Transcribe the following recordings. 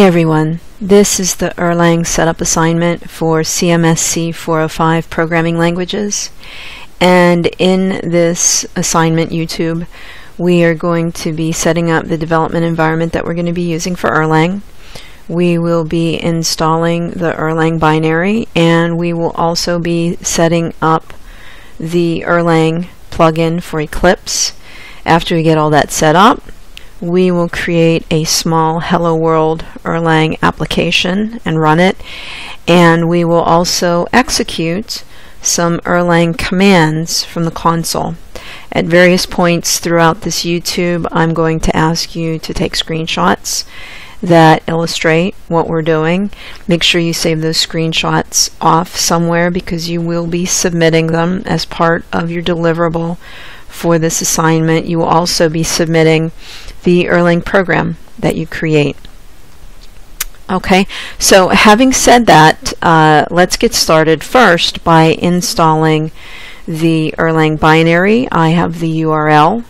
everyone, this is the Erlang setup assignment for CMSC 405 programming languages, and in this assignment YouTube we are going to be setting up the development environment that we're going to be using for Erlang. We will be installing the Erlang binary, and we will also be setting up the Erlang plugin for Eclipse. After we get all that set up, we will create a small Hello World Erlang application and run it, and we will also execute some Erlang commands from the console. At various points throughout this YouTube, I'm going to ask you to take screenshots that illustrate what we're doing. Make sure you save those screenshots off somewhere, because you will be submitting them as part of your deliverable for this assignment. You will also be submitting the Erlang program that you create. Okay, so having said that, let's get started first by installing the Erlang binary. I have the URL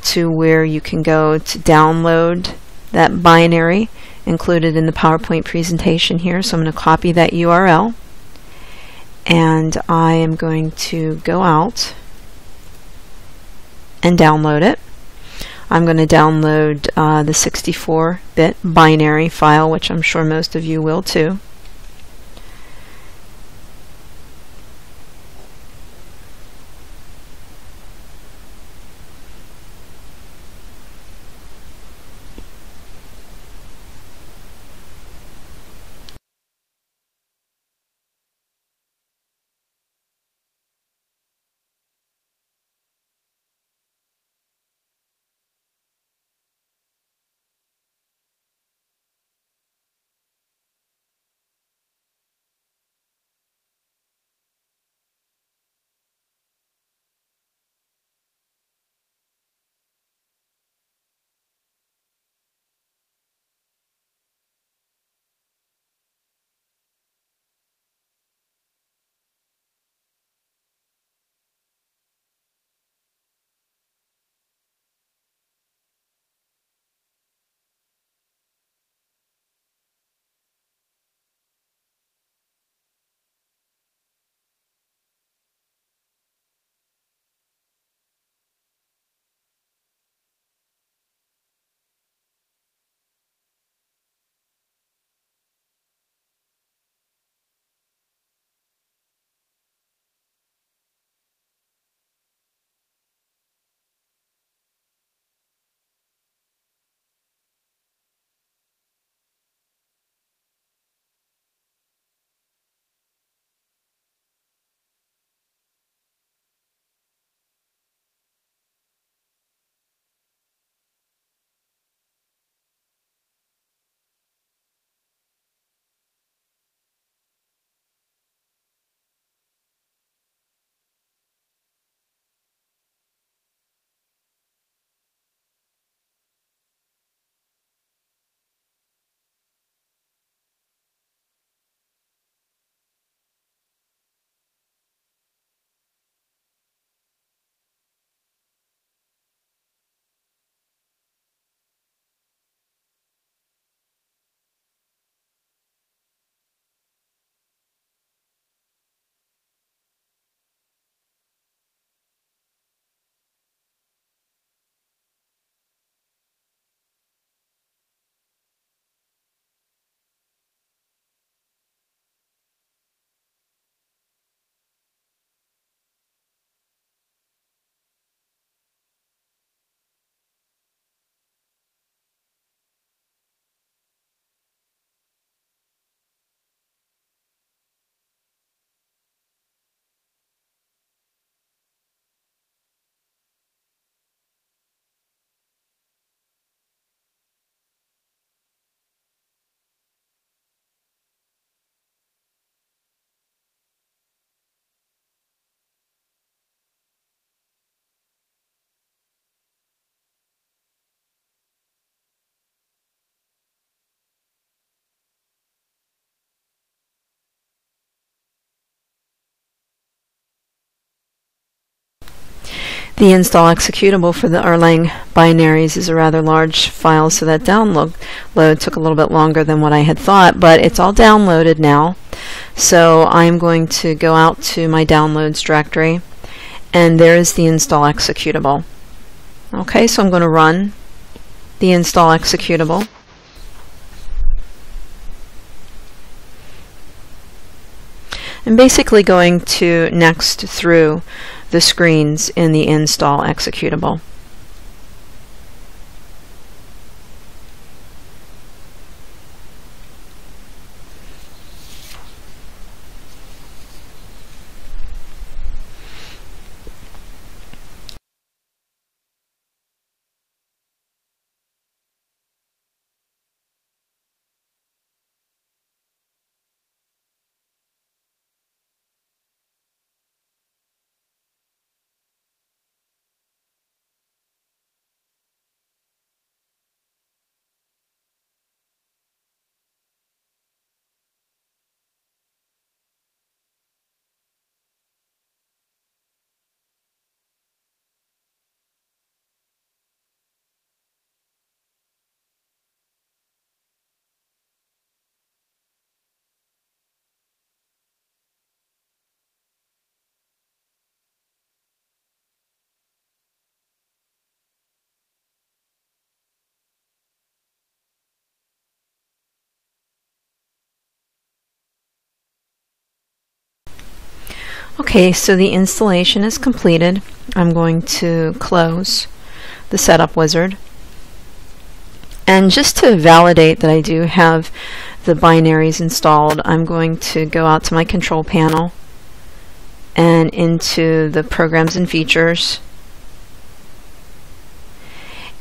to where you can go to download that binary included in the PowerPoint presentation here. So I'm going to copy that URL, and I am going to go out and download it. I'm going to download the 64-bit binary file, which I'm sure most of you will too. The install executable for the Erlang binaries is a rather large file, so that download took a little bit longer than what I had thought, but it's all downloaded now. So I'm going to go out to my downloads directory, and there is the install executable. Okay, so I'm going to run the install executable. I'm basically going to next through the screens in the install executable. Okay, so the installation is completed. I'm going to close the setup wizard. And just to validate that I do have the binaries installed, I'm going to go out to my control panel and into the programs and features.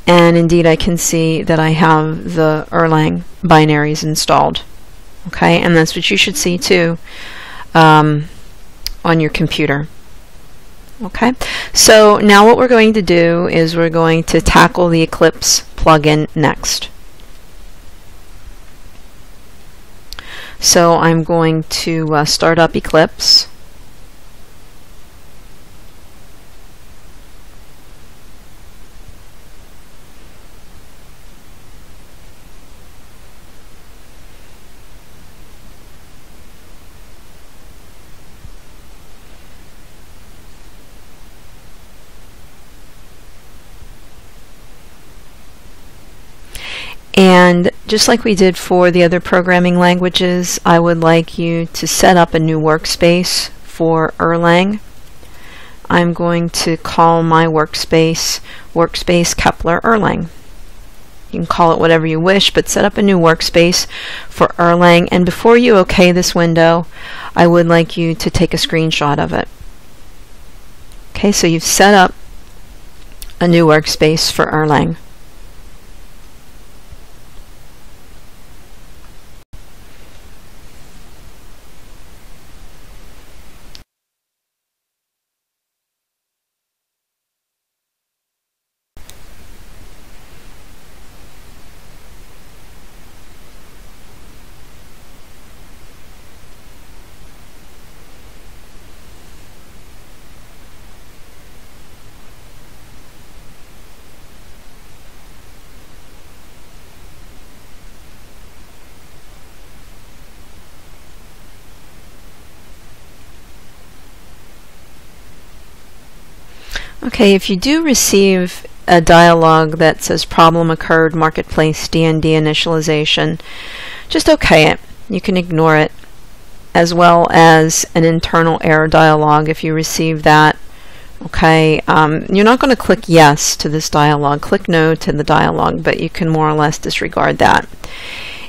And indeed I can see that I have the Erlang binaries installed. Okay, and that's what you should see too on your computer. Okay, so now what we're going to do is we're going to tackle the Eclipse plugin next. So I'm going to start up Eclipse. And just like we did for the other programming languages, I would like you to set up a new workspace for Erlang. I'm going to call my workspace Kepler Erlang. You can call it whatever you wish, but set up a new workspace for Erlang. And before you OK this window, I would like you to take a screenshot of it. Okay, so you've set up a new workspace for Erlang. Okay, if you do receive a dialog that says problem occurred, marketplace DND initialization, just OK it. You can ignore it, as well as an internal error dialog if you receive that. Okay, you're not going to click yes to this dialog. Click no to the dialog, but you can more or less disregard that.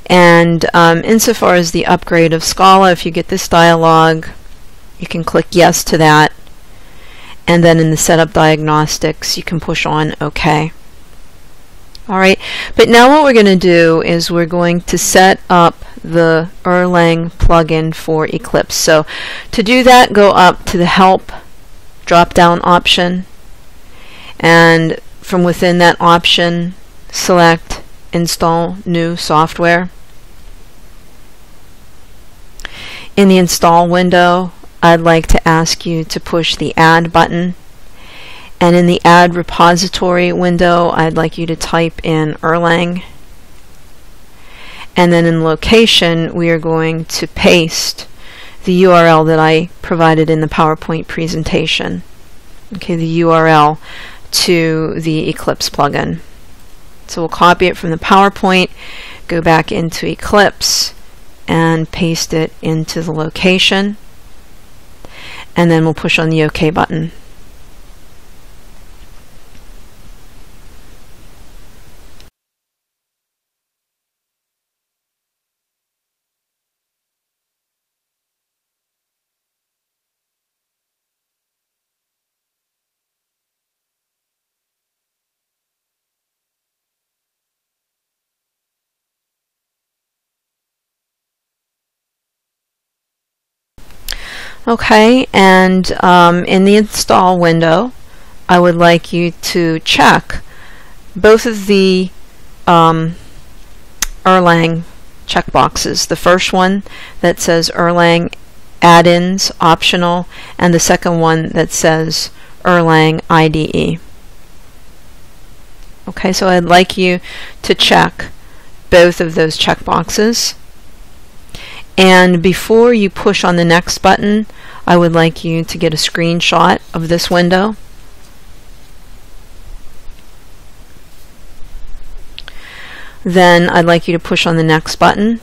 And insofar as the upgrade of Scala, if you get this dialog, you can click yes to that. And then in the setup diagnostics, you can push on OK. Alright, but now what we're going to do is we're going to set up the Erlang plugin for Eclipse. So to do that, go up to the Help drop-down option, and from within that option, select Install New Software. In the Install window, I'd like to ask you to push the Add button, And in the Add Repository window, I'd like you to type in Erlang. And then in Location, we are going to paste the URL that I provided in the PowerPoint presentation. Okay, the URL to the Eclipse plugin. So we'll copy it from the PowerPoint, go back into Eclipse, and paste it into the location. And then we'll push on the OK button. Okay, and in the install window, I would like you to check both of the Erlang checkboxes. The first one that says Erlang add-ins optional, and the second one that says Erlang IDE. Okay, so I'd like you to check both of those checkboxes. And before you push on the next button, I would like you to get a screenshot of this window. Then I'd like you to push on the next button.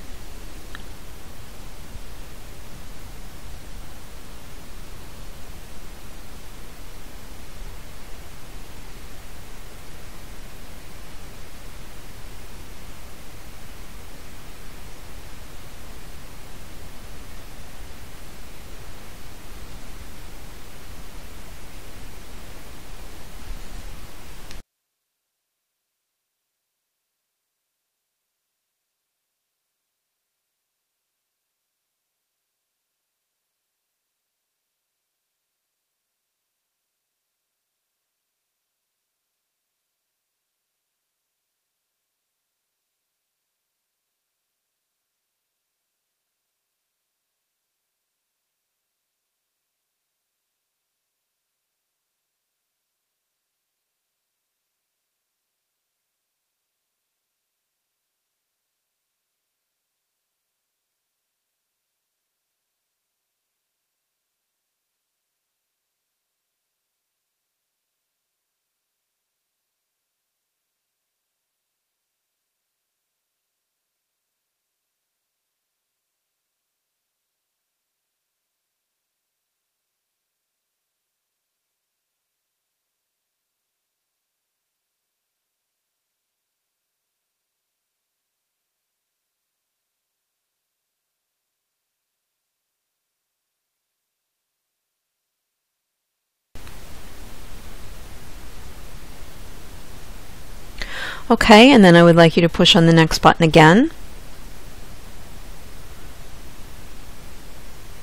Okay, and then I would like you to push on the next button again.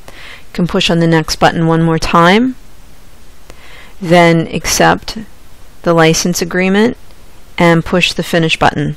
You can push on the next button one more time, then accept the license agreement and push the Finish button.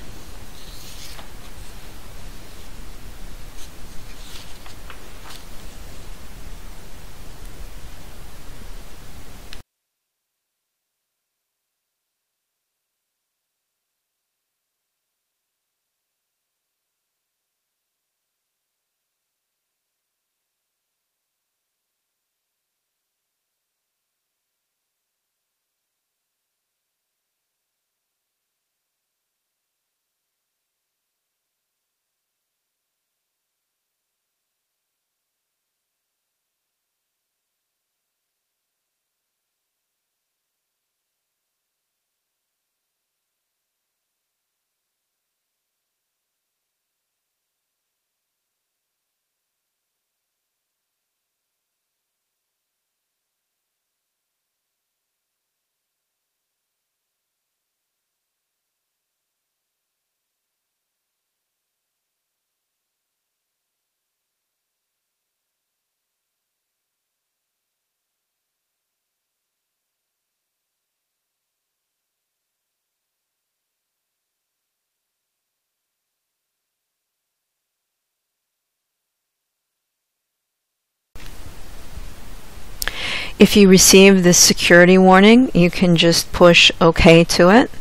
If you receive this security warning, you can just push OK to it.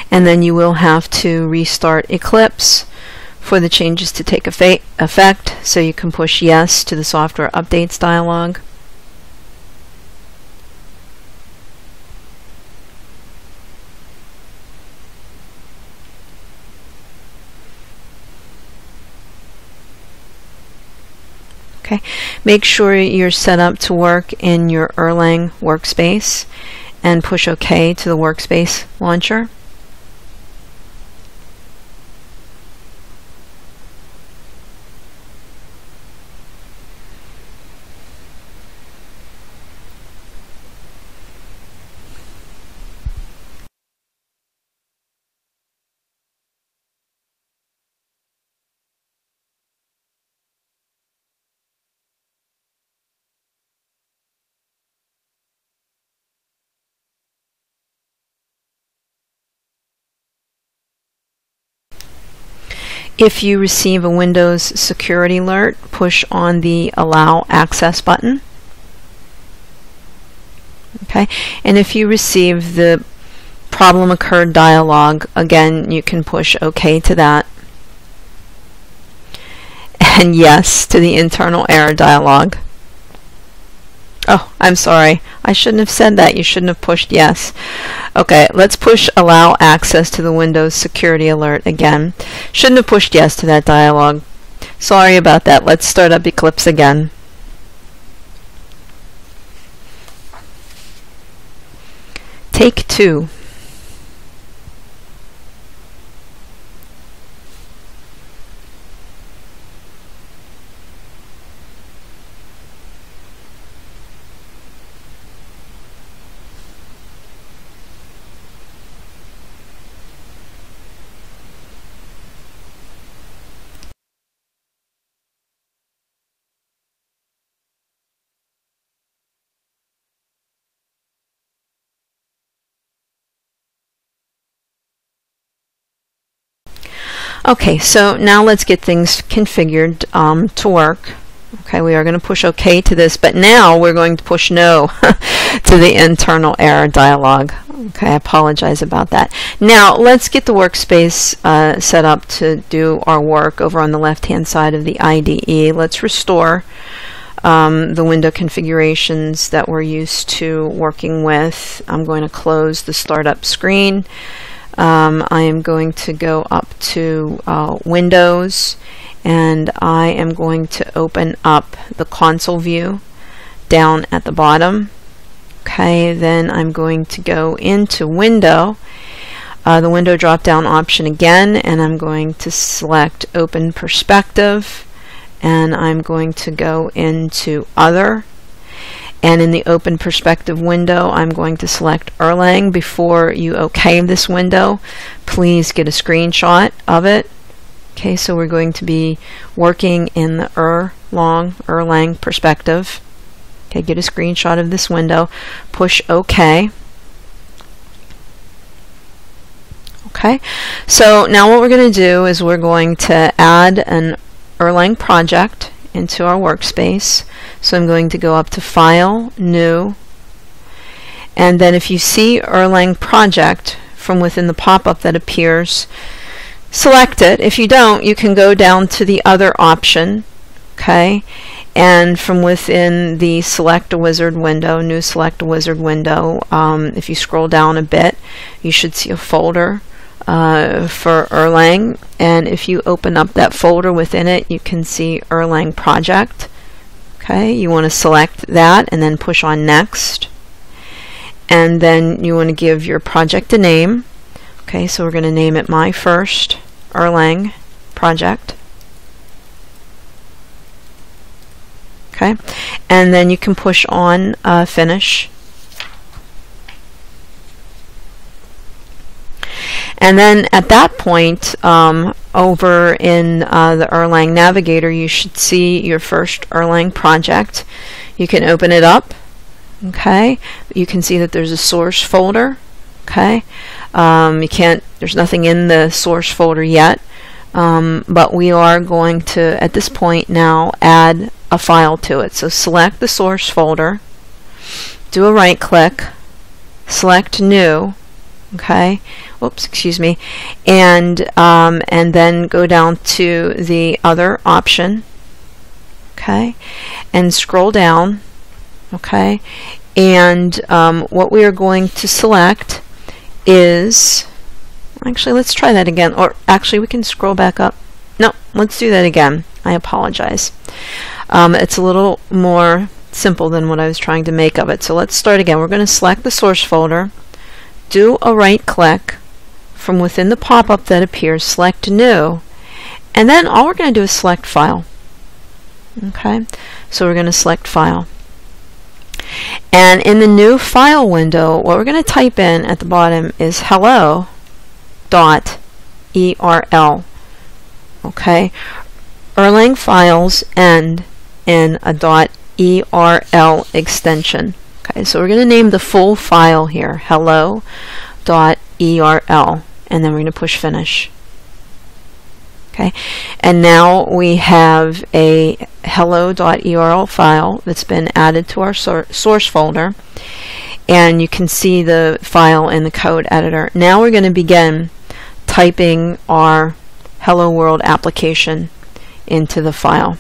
And then you will have to restart Eclipse for the changes to take effect, so you can push yes to the software updates dialog. Okay, make sure you're set up to work in your Erlang Workspace and push OK to the Workspace launcher. If you receive a Windows security alert, push on the Allow Access button. Okay, and if you receive the Problem Occurred dialog, again, you can push OK to that. And yes to the Internal Error dialog. Oh, I'm sorry. I shouldn't have said that. You shouldn't have pushed yes. Okay, let's push Allow Access to the Windows Security Alert again. Shouldn't have pushed yes to that dialog. Sorry about that. Let's start up Eclipse again. Take 2. Okay, so now let's get things configured to work. Okay, we are going to push OK to this, but now we're going to push no to the internal error dialog. Okay, I apologize about that. Now let's get the workspace set up to do our work over on the left-hand side of the IDE. Let's restore the window configurations that we're used to working with. I'm going to close the startup screen. I am going to go up to Windows, and I am going to open up the console view down at the bottom. Okay, then I'm going to go into Window, the Window drop-down option again, and I'm going to select Open Perspective, and I'm going to go into Other. And in the Open Perspective window, I'm going to select Erlang. Before you OK this window, please get a screenshot of it. Okay, so we're going to be working in the Erlang perspective. Okay, get a screenshot of this window. Push OK. Okay, so now what we're going to do is we're going to add an Erlang project into our workspace. So I'm going to go up to File, New, and then if you see Erlang Project from within the pop-up that appears, select it. If you don't, you can go down to the Other option, okay, and from within the Select a Wizard window, New Select a Wizard window, if you scroll down a bit, you should see a folder for Erlang, and if you open up that folder within it, you can see Erlang Project. Okay, you want to select that and then push on Next, and then you want to give your project a name. Okay, so we're going to name it My First Erlang Project. Okay, and then you can push on Finish. And then at that point, over in the Erlang Navigator, you should see your first Erlang project. You can open it up. Okay, you can see that there's a source folder. Okay, there's nothing in the source folder yet. but we are going to, at this point now, add a file to it. So select the source folder, do a right click, select new, okay, oops, excuse me, and then go down to the other option, okay, and scroll down, okay, and what we are going to select is, actually let's try that again, or actually we can scroll back up. No, let's do that again. I apologize. It's a little more simple than what I was trying to make of it. So let's start again. We're going to select the source folder, do a right click, from within the pop-up that appears, select new, and then all we're going to do is select file. Okay, so we're going to select file. And in the new file window, what we're going to type in at the bottom is hello.erl. Okay, Erlang files end in a .erl extension. Okay, so we're going to name the full file here hello.erl, and then we're going to push finish. Okay, and now we have a hello.erl file that's been added to our source folder, and you can see the file in the code editor. Now we're going to begin typing our Hello World application into the file.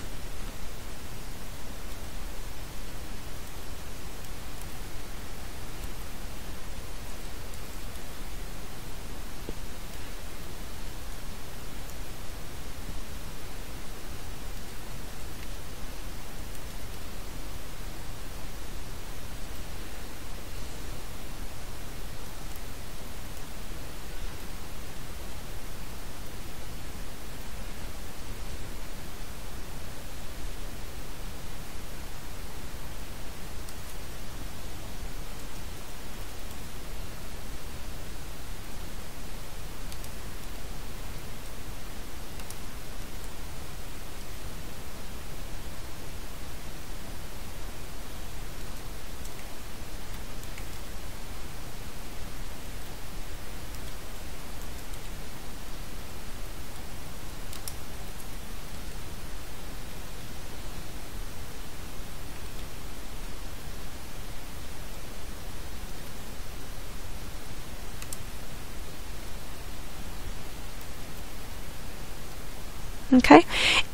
Okay,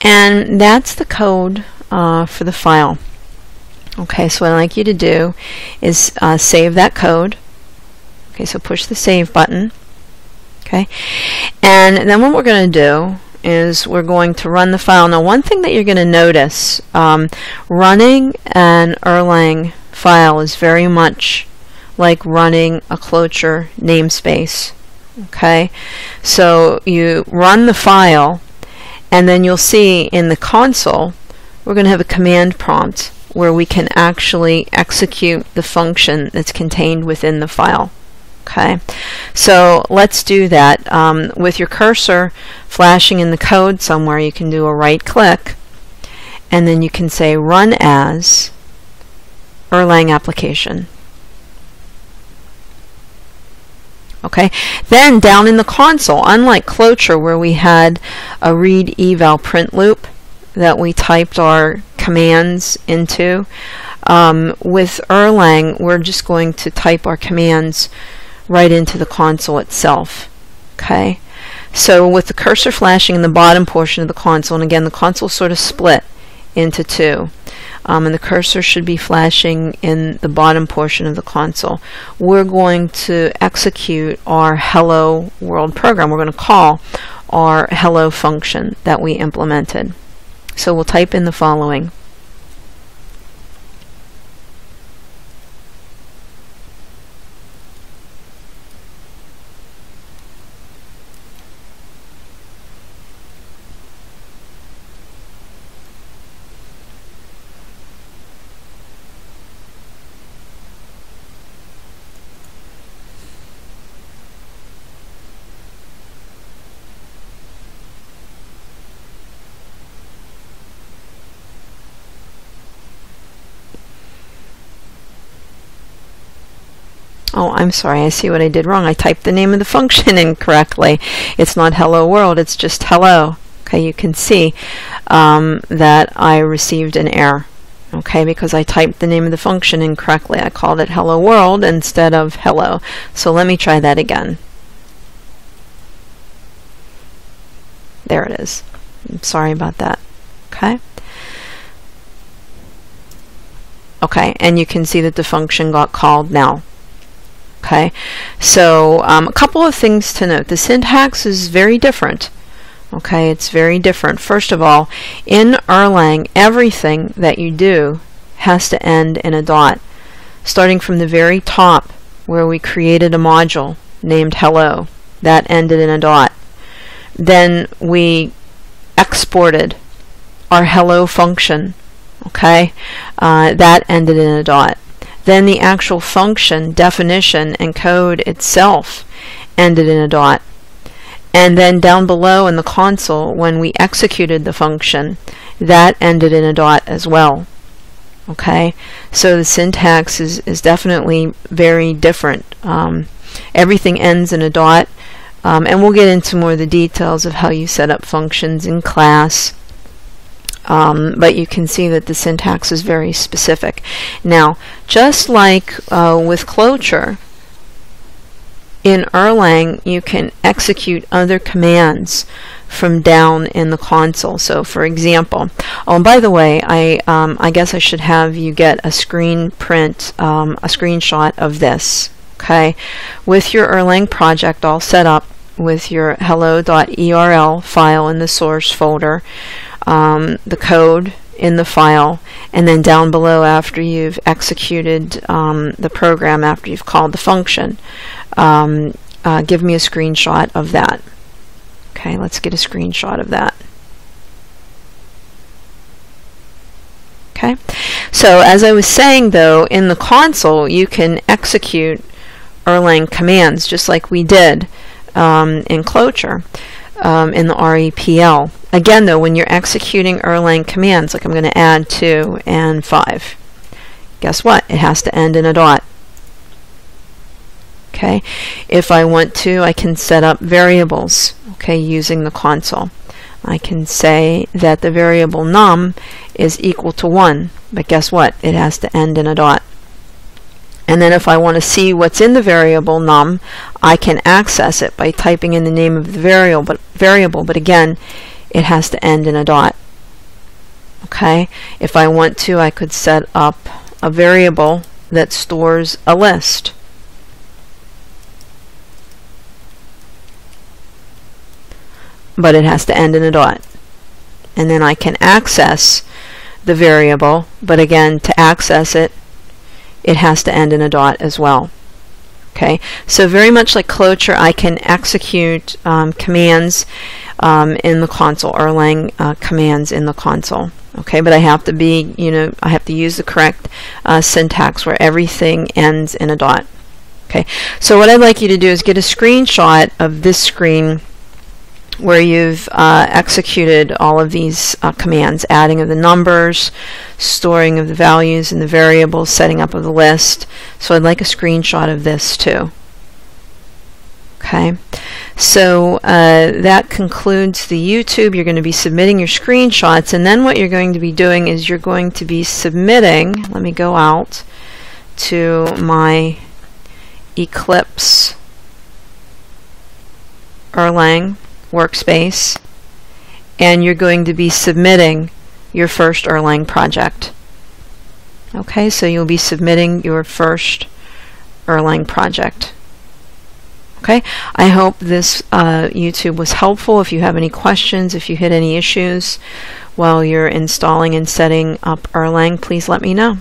and that's the code for the file. Okay, so what I'd like you to do is save that code. Okay, so push the save button. Okay, and then what we're going to do is we're going to run the file. Now, one thing that you're going to notice, running an Erlang file is very much like running a Cloture namespace. Okay, so you run the file, and then you'll see in the console we're going to have a command prompt where we can actually execute the function that's contained within the file. Okay, so let's do that. With your cursor flashing in the code somewhere, you can do a right click, and then you can say run as Erlang application. Okay, then down in the console, unlike Cloture where we had a read eval print loop that we typed our commands into, with Erlang we're just going to type our commands right into the console itself. Okay, so with the cursor flashing in the bottom portion of the console, and again the console sort of split into two, and the cursor should be flashing in the bottom portion of the console, we're going to execute our hello world program. We're going to call our hello function that we implemented. So we'll type in the following. Oh, I'm sorry, I see what I did wrong. I typed the name of the function incorrectly. It's not hello world, it's just hello. Okay, you can see that I received an error. Okay, because I typed the name of the function incorrectly. I called it hello world instead of hello. So let me try that again. There it is. I'm sorry about that. Okay. Okay, and you can see that the function got called now. Okay, so a couple of things to note. The syntax is very different. Okay, it's very different. First of all, in Erlang, everything that you do has to end in a dot. Starting from the very top, where we created a module named hello, that ended in a dot. Then we exported our hello function. Okay, that ended in a dot. Then the actual function, definition, and code itself ended in a dot. And then down below in the console, when we executed the function, that ended in a dot as well. Okay, so the syntax is definitely very different. Everything ends in a dot, and we'll get into more of the details of how you set up functions in class. But you can see that the syntax is very specific. Now, just like with Clojure, in Erlang you can execute other commands from down in the console. So for example, oh, and by the way, I guess I should have you get a a screenshot of this. Okay, with your Erlang project all set up with your hello.erl file in the source folder, the code in the file, and then down below after you've executed the program, after you've called the function, give me a screenshot of that. Okay, let's get a screenshot of that. Okay, so as I was saying though, in the console you can execute Erlang commands just like we did in Clojure. In the REPL. Again though, when you're executing Erlang commands, like I'm going to add 2 and 5, guess what? It has to end in a dot. Okay, if I want to, I can set up variables, okay, using the console. I can say that the variable num is equal to 1, but guess what? It has to end in a dot. And then if I want to see what's in the variable num, I can access it by typing in the name of the variable, but again, it has to end in a dot. Okay, if I want to, I could set up a variable that stores a list. But it has to end in a dot. And then I can access the variable, but again, to access it, it has to end in a dot as well. Okay, so very much like Clojure, I can execute commands in the console, Erlang commands in the console. Okay, but I have to be, I have to use the correct syntax where everything ends in a dot. Okay, so what I'd like you to do is get a screenshot of this screen where you've executed all of these commands, adding of the numbers, storing of the values and the variables, setting up of the list. So I'd like a screenshot of this too. Okay, so that concludes the YouTube. You're going to be submitting your screenshots, and then what you're going to be doing is you're going to be submitting, let me go out to my Eclipse Erlang Workspace, and you're going to be submitting your first Erlang project. Okay, so you'll be submitting your first Erlang project. Okay, I hope this YouTube was helpful. If you have any questions, if you hit any issues while you're installing and setting up Erlang, please let me know.